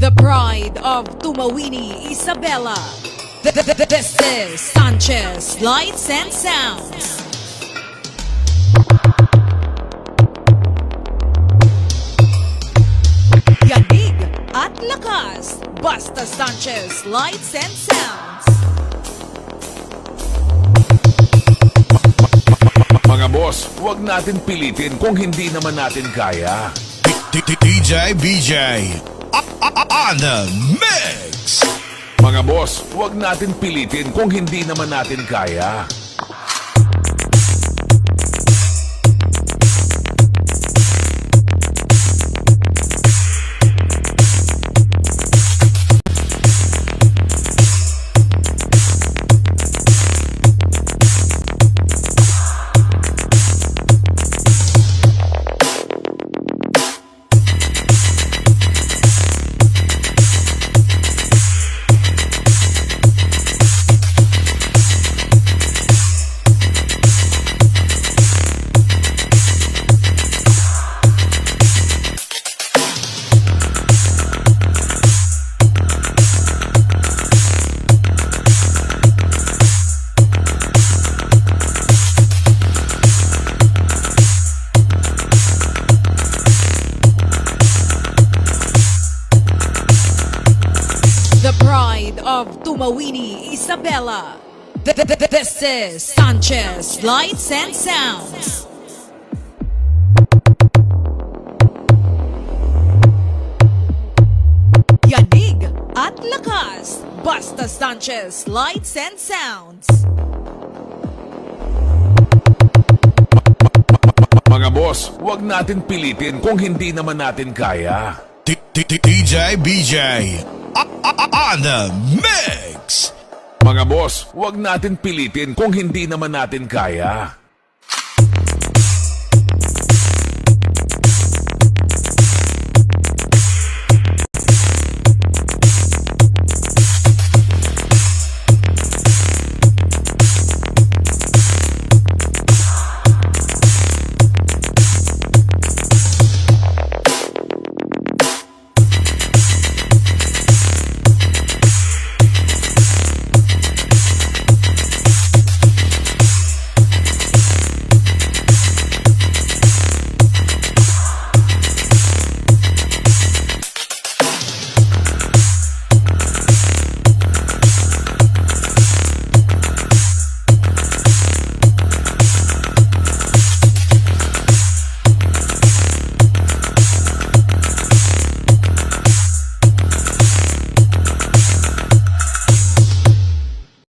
The pride of Tumawini, Isabela. This is Sanchez Lights and Sounds. Yanig at lakas, basta Sanchez Lights and Sounds. Mga boss, huwag natin pilitin kung hindi naman natin kaya. DJ BJ on the mix. Mga boss, huwag natin pilitin kung hindi naman natin kaya. The pride of Tumawini, Isabela. This is Sanchez Lights and Sounds. Yanig at lakas, basta Sanchez Lights and Sounds. Mga boss, huwag natin pilitin kung hindi naman natin kaya. DJ BJ on the mix. Mga boss, huwag natin pilitin kung hindi naman natin kaya.